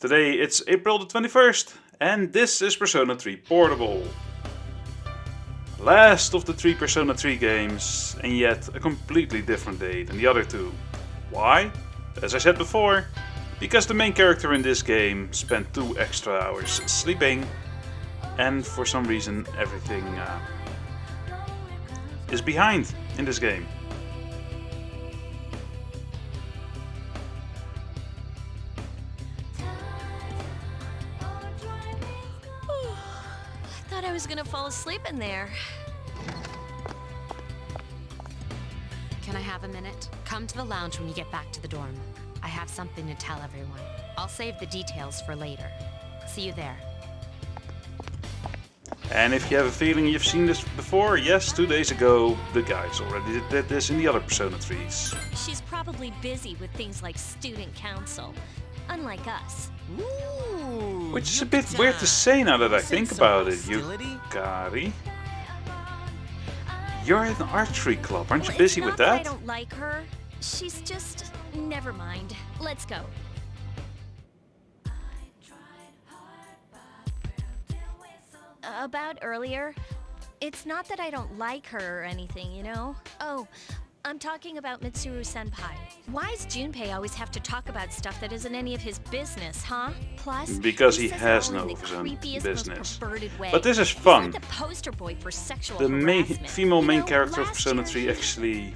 Today it's April the 21st, and this is Persona 3 Portable. Last of the three Persona 3 games, and yet a completely different day than the other two. Why? As I said before, because the main character in this game spent 2 extra hours sleeping, and for some reason everything is behind in this game. I thought I was gonna fall asleep in there. Can I have a minute? Come to the lounge when you get back to the dorm. I have something to tell everyone. I'll save the details for later. See you there. And if you have a feeling you've seen this before, yes, 2 days ago the guys already did this in the other Persona 3s. She's probably busy with things like student council, unlike us. Ooh, Which is a bit weird to say now that I think about it, hostility? Yukari. You're in an archery club, aren't you Well, busy it's with not that? I don't like her. She's just... Never mind. Let's go. About earlier, it's not that I don't like her or anything, you know? Oh, I'm talking about Mitsuru Senpai. Why's Junpei always have to talk about stuff that isn't any of his business, huh? Plus, Because he says it has all in no the of his own creepiest, business. most perverted way. But this is He's fun. like the poster boy for sexual The harassment. female You main know, character of last Persona year 3 he- actually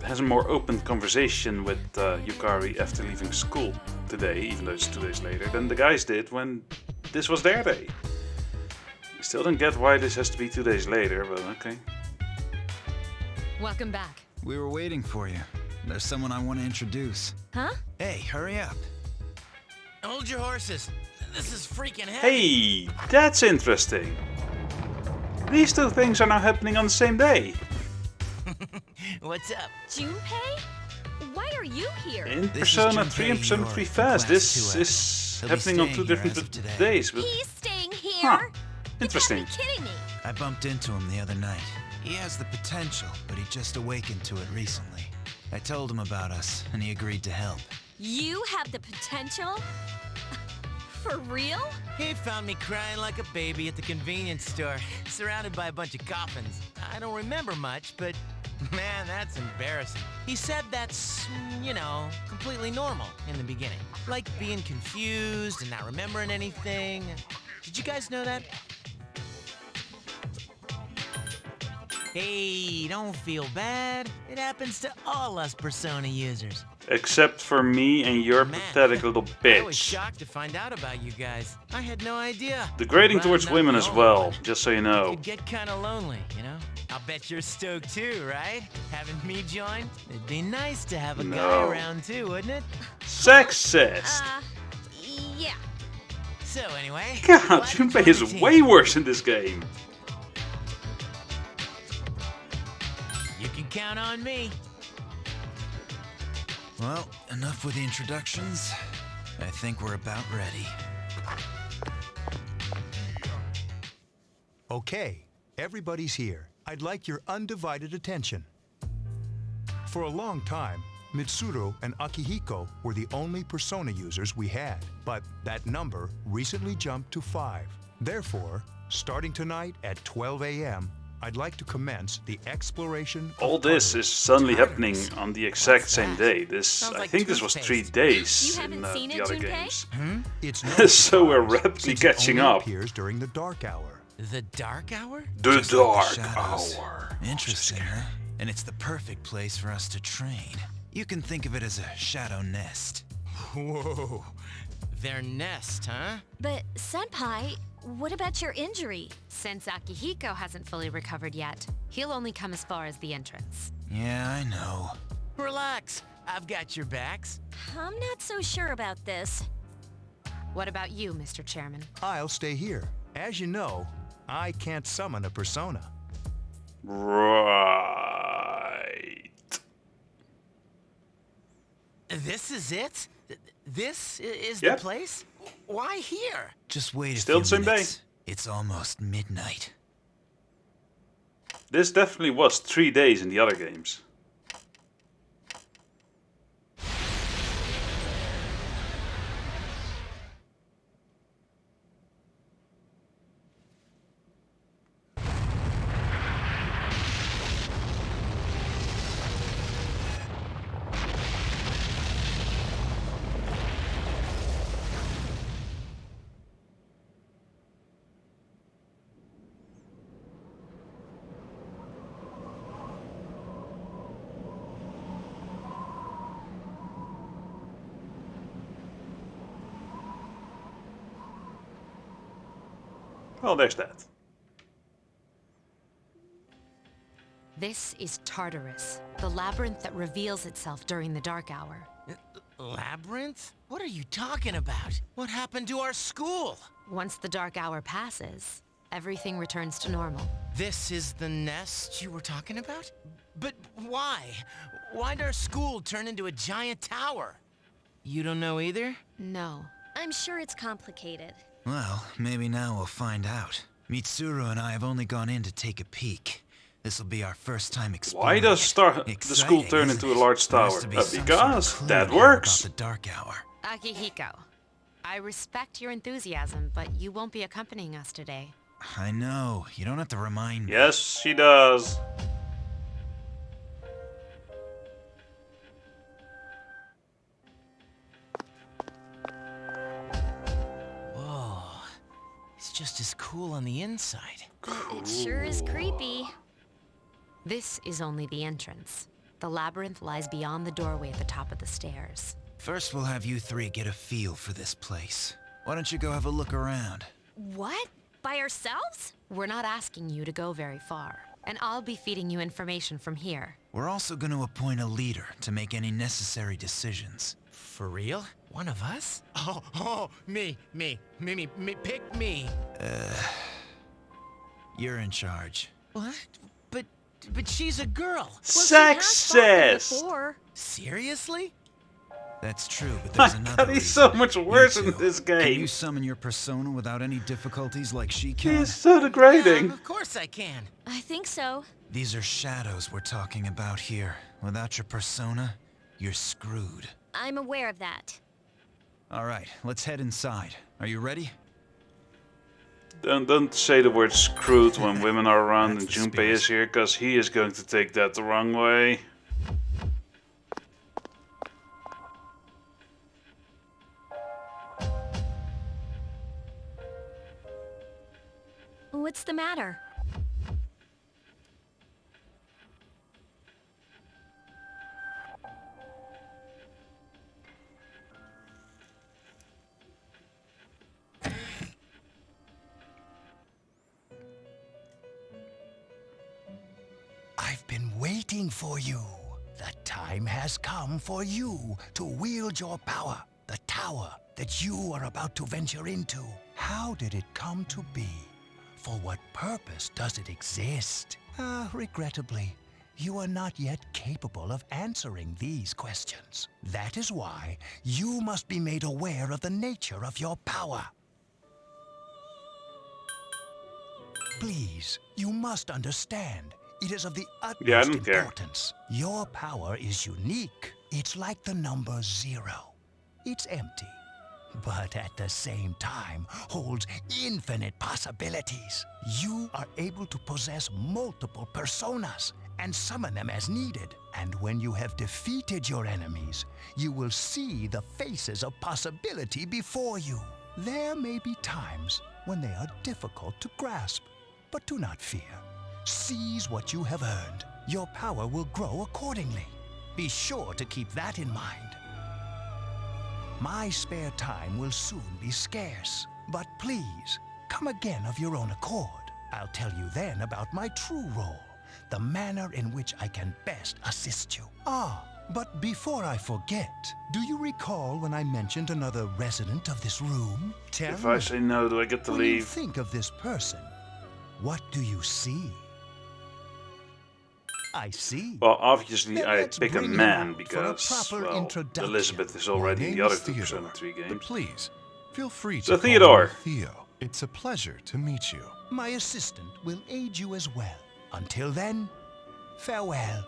has a more open conversation with Yukari after leaving school today, even though it's 2 days later, than the guys did when this was their day. Still don't get why this has to be 2 days later, but okay. Welcome back. We were waiting for you. There's someone I want to introduce. Huh? Hey, hurry up. Hold your horses. This is freaking heavy. Hey, that's interesting. These two things are now happening on the same day. What's up? Junpei? Why are you here? In This is Persona Junpei 3 and Persona Iori 3 from Fast, Class this 2F. is He'll be happening on staying 2 here different as of today. days. But He's staying here? Huh. You Interesting. gotta be kidding me. I bumped into him the other night. He has the potential, but he just awakened to it recently. I told him about us, and he agreed to help. You have the potential? For real? He found me crying like a baby at the convenience store, surrounded by a bunch of coffins. I don't remember much, but man, that's embarrassing. He said that's, completely normal in the beginning. Like being confused and not remembering anything. Did you guys know that? Hey, don't feel bad. It happens to all us Persona users. except for me and your Man, pathetic little I was bitch. shocked to find out about you guys. I had no idea. Degrading But towards I'm not women the as only well, one. just so you It know. could get kind of lonely, you know? I'll bet you're stoked too, right? Having me join? It'd be nice to have a guy No. around too, wouldn't it? Sexist! Yeah. So anyway, God, glad to Junpei join is the team. way worse in this game. You can count on me. Well, enough with the introductions. I think we're about ready. Okay, everybody's here. I'd like your undivided attention. For a long time, Mitsuru and Akihiko were the only Persona users we had, but that number recently jumped to 5. Therefore, starting tonight at 12 a.m., I'd like to commence the exploration of All this Tartarus. is suddenly happening Tartarus? on the exact What's same that? day. This, Sounds I like think this was 3 toothpaste. days You haven't in seen the it, other Junpei? games. It's no So we're surprise, rapidly since it catching only up. appears during the dark hour. The dark hour? The Just like Dark shadows. Hour. Interesting, huh? And it's the perfect place for us to train. You can think of it as a shadow nest. Whoa. Their nest, huh? But, Senpai, what about your injury? Since Akihiko hasn't fully recovered yet, he'll only come as far as the entrance. Yeah, I know. Relax. I've got your backs. I'm not so sure about this. What about you, Mr. Chairman? I'll stay here. As you know, I can't summon a persona. Right. This is it? This is Yep. the place? Why here? Just wait Still a the few same day. minutes. It's almost midnight. This definitely was 3 days in the other games. Well, there's that. This is Tartarus, the labyrinth that reveals itself during the dark hour. Labyrinth? What are you talking about? What happened to our school? Once the dark hour passes, everything returns to normal. This is the nest you were talking about? But why? Why'd our school turn into a giant tower? You don't know either? No. I'm sure it's complicated. Well, maybe now we'll find out. Mitsuru and I have only gone in to take a peek. This'll be our first time exploring. Why does the school Exciting, turn isn't into a it? large There has tower? to be some sort of Because clue that here works. about the dark hour. Akihiko, I respect your enthusiasm, but you won't be accompanying us today. I know. You don't have to remind me. Yes, she does. Whoa. It's just as cool on the inside. It sure is creepy. This is only the entrance. The labyrinth lies beyond the doorway at the top of the stairs. First, we'll have you three get a feel for this place. Why don't you go have a look around? What? By ourselves? We're not asking you to go very far, and I'll be feeding you information from here. We're also going to appoint a leader to make any necessary decisions. For real? One of us? Oh, me, pick me. You're in charge. What? But she's a girl. Success! Before. Seriously? That's true, but My there's another God, he's reason. so much worse You in two, this Can game. you summon your persona without any difficulties like she He can? is so degrading. Of course I can. I think so. These are shadows we're talking about here. Without your persona, you're screwed. I'm aware of that. All right, let's head inside. Are you ready? Don't say the word screwed when women are around That's and the Junpei spirit. is here, because he is going to take that the wrong way. What's the matter? I've been waiting for you. The time has come for you to wield your power, the tower that you are about to venture into. How did it come to be? For what purpose does it exist? Regrettably, you are not yet capable of answering these questions. That is why you must be made aware of the nature of your power. Please, you must understand. It is of the Yeah, I utmost don't care. importance. Your power is unique. It's like the number 0. It's empty, but at the same time holds infinite possibilities. You are able to possess multiple personas and summon them as needed. And when you have defeated your enemies, you will see the faces of possibility before you. There may be times when they are difficult to grasp, but do not fear. Seize what you have earned. Your power will grow accordingly. Be sure to keep that in mind. My spare time will soon be scarce, but please, come again of your own accord. I'll tell you then about my true role, the manner in which I can best assist you. But before I forget, do you recall when I mentioned another resident of this room? Tell If me, I say no, do I get to when you leave? think of this person, what do you see? I see. Well, obviously Then I let's pick a bring him man out for a because, proper well, introduction. Elizabeth is My already in name the other is two Theodore, Persona 3 But games. please, feel free So to call Theodore. me Theo. It's a pleasure to meet you. My assistant will aid you as well. Until then, farewell.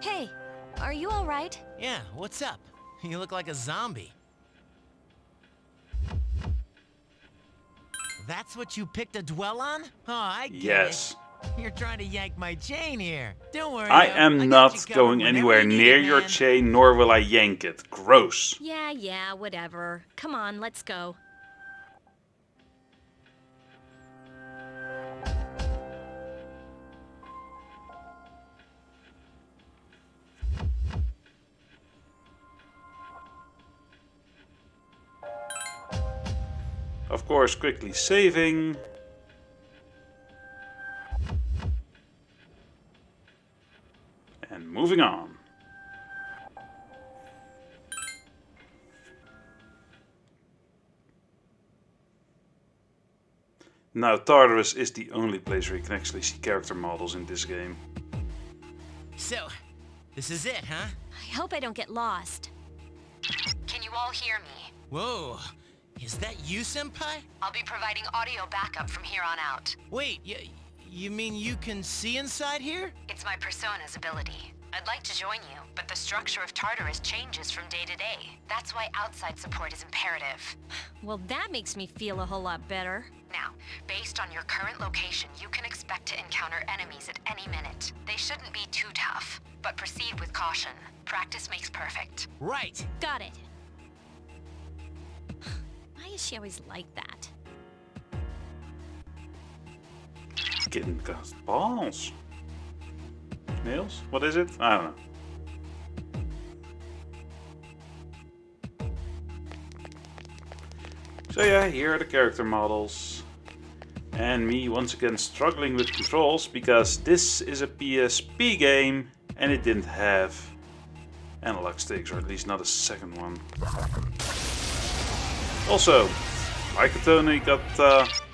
Hey, are you all right? Yeah, what's up? You look like a zombie. That's what you picked to dwell on? Oh, I get Yes. it. You're trying to yank my chain here. Don't worry. I though. am got not you covered going whenever anywhere you need near it, your man. chain, nor will I yank it. Gross. Yeah, whatever. Come on, let's go. of course, quickly saving. And moving on. Now, Tartarus is the only place where you can actually see character models in this game. So, this is it, huh? I hope I don't get lost. Can you all hear me? Whoa, is that you, Senpai? I'll be providing audio backup from here on out. Wait, you mean you can see inside here? It's my persona's ability. I'd like to join you, but the structure of Tartarus changes from day to day. That's why outside support is imperative. Well, that makes me feel a whole lot better. Now, based on your current location, you can expect to encounter enemies at any minute. They shouldn't be too tough, but proceed with caution. Practice makes perfect. Right. Got it. Why is she always like that? Kitten got balls. Nails? What is it? I don't know. So yeah, here are the character models. And me once again struggling with controls because this is a PSP game and it didn't have analog sticks, or at least not a second one. Also, Aikatone got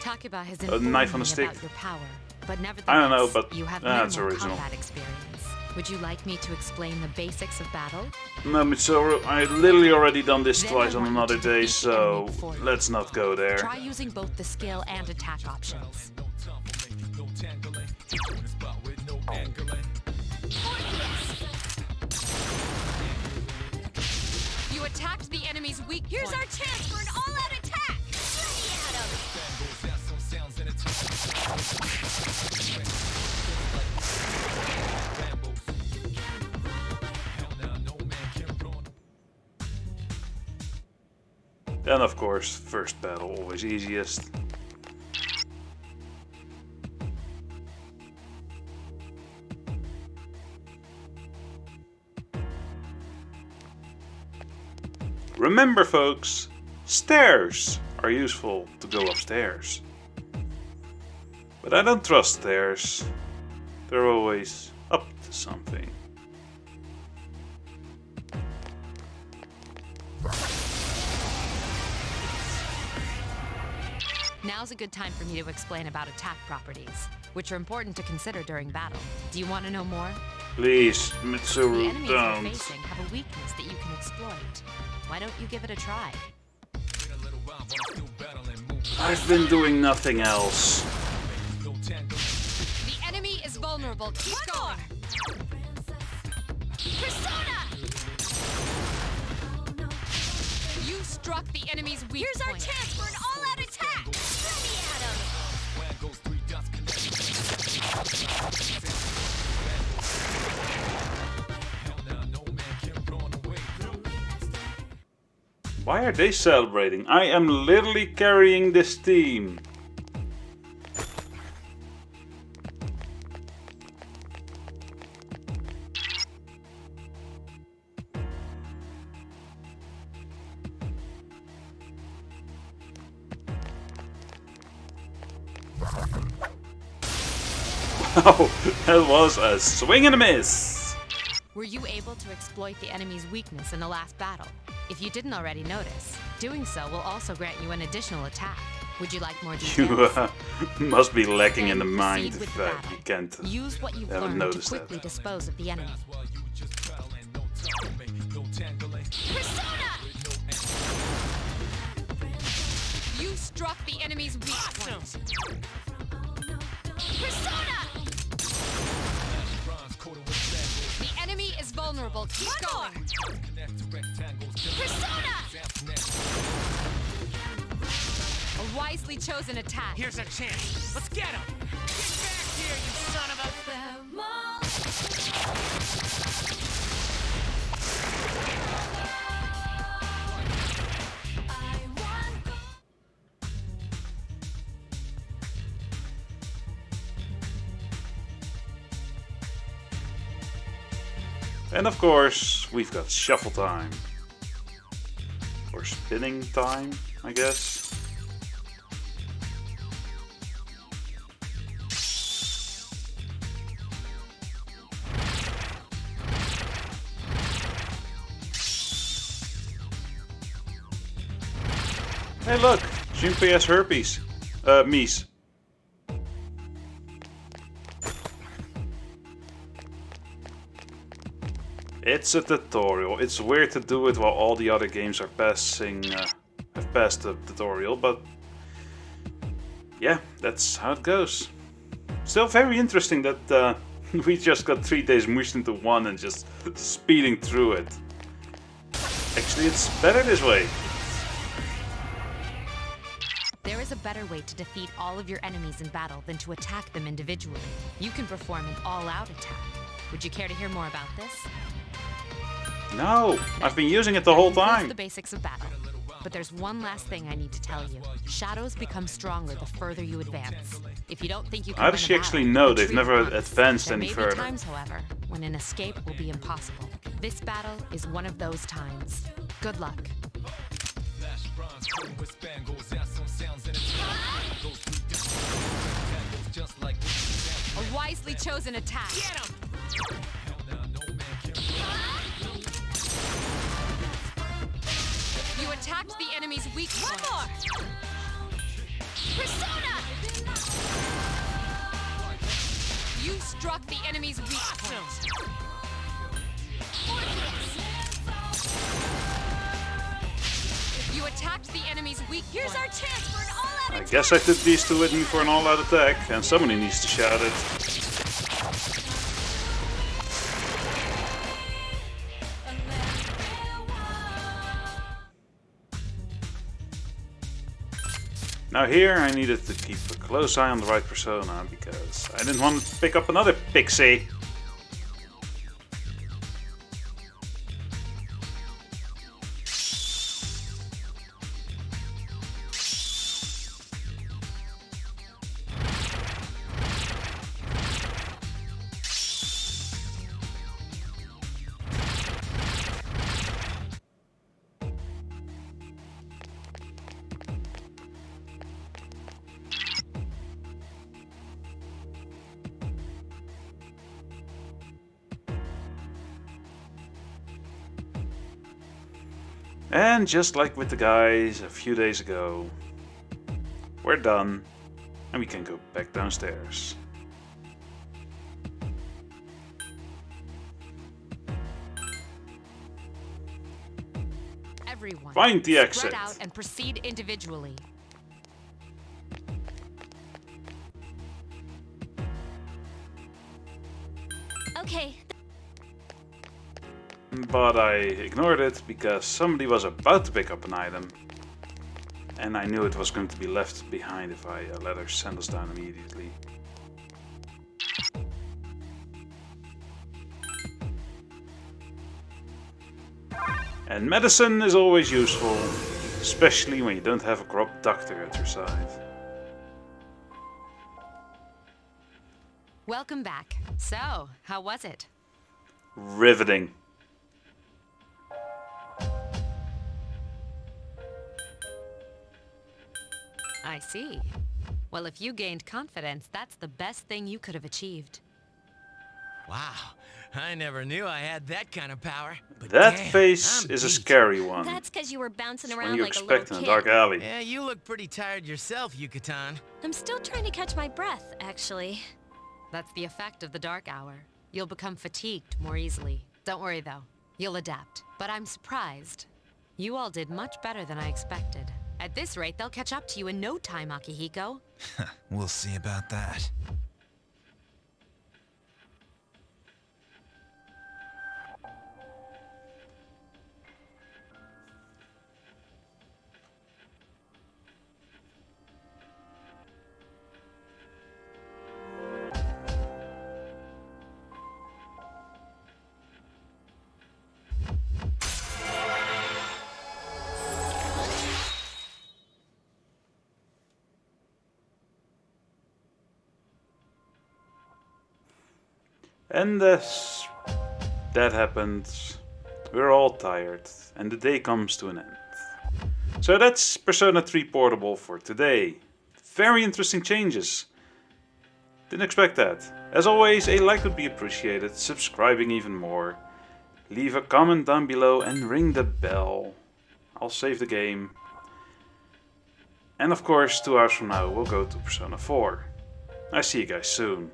Takuba has a knife on a stick. About your power, but nevertheless, I don't know, but you have that's minimal original. combat experience. Would you like me to explain the basics of battle? No, Mitsuru, I literally already done this Then twice I on want you another to day, defeat the so enemy before you. let's not go there. Try using both the skill and attack options. You attacked the enemy's weak point. Here's our chance for an all-out attack! Then of course, first battle always easiest. Remember folks, stairs are useful to go upstairs. But I don't trust stairs. They're always up to something. Now's a good time for me to explain about attack properties, which are important to consider during battle. Do you want to know more? Please, The Mitsuru, enemies you're don't. facing have a weakness that you can exploit. Why don't you give it a try? I've been doing nothing else. The enemy is vulnerable. Keep going. Persona! You struck the enemy's weak Here's our point. chance for an all-out attack! Throw me at him! Why are they celebrating? I am literally carrying this team. Wow, that was a swing and a miss. Were you able to exploit the enemy's weakness in the last battle? If you didn't already notice, doing so will also grant you an additional attack. Would you like more details? You must be lacking in the Then mind proceed with if the battle. you can't. Use what you've haven't learned to noticed that. quickly dispose of the enemy. Persona! You struck the enemy's weak point. Persona! The enemy is vulnerable. Keep going. Persona! A wisely chosen attack. Here's our chance. Let's get him. Get back here, you son of a... And of course, we've got shuffle time. Or spinning time, I guess. Hey look, Junpei has herpes. Mies. It's a tutorial. It's weird to do it while all the other games are passing, have passed the tutorial, but yeah, that's how it goes. Still very interesting that we just got 3 days mushed into one and just speeding through it. Actually, it's better this way. There is a better way to defeat all of your enemies in battle than to attack them individually. You can perform an all-out attack. Would you care to hear more about this? No, I've been using it the whole That's time. the basics of battle. But there's one last thing I need to tell you. Shadows become stronger the further you advance. If you don't think you can How win does a she actually battle, know? They've retreat never once. advanced There any may further. be times, however, when an escape will be impossible. This battle is one of those times. Good luck. A wisely chosen attack. Get him! You attacked the enemy's weak point. One more! Persona! You struck the enemy's weak point. You attacked the enemy's weak point. Here's our chance for an all-out I guess I took these two with me for an all-out attack, and somebody needs to shout it. Now here I needed to keep a close eye on the right persona, because I didn't want to pick up another pixie. And just like with the guys a few days ago, we're done and we can go back downstairs. Everyone, Find the exit. spread out and proceed individually. Okay, But I ignored it because somebody was about to pick up an item. And I knew it was going to be left behind if I let her send us down immediately. And medicine is always useful, especially when you don't have a corrupt doctor at your side. Welcome back. So, how was it? Riveting. I see. Well, if you gained confidence, that's the best thing you could have achieved. Wow, I never knew I had that kind of power. But That damn, face I'm is a beat. scary one. that's because you were bouncing When around you like a expect little in a kid. dark alley. Yeah, you look pretty tired yourself, Yucatan. I'm still trying to catch my breath, actually. That's the effect of the dark hour. You'll become fatigued more easily. Don't worry, though. You'll adapt. But I'm surprised. You all did much better than I expected. At this rate, they'll catch up to you in no time, Akihiko. We'll see about that. And as that happens, we're all tired, and the day comes to an end. So that's Persona 3 Portable for today. Very interesting changes. Didn't expect that. As always, a like would be appreciated, subscribing even more. Leave a comment down below and ring the bell. I'll save the game. And of course, 2 hours from now we'll go to Persona 4. I see you guys soon.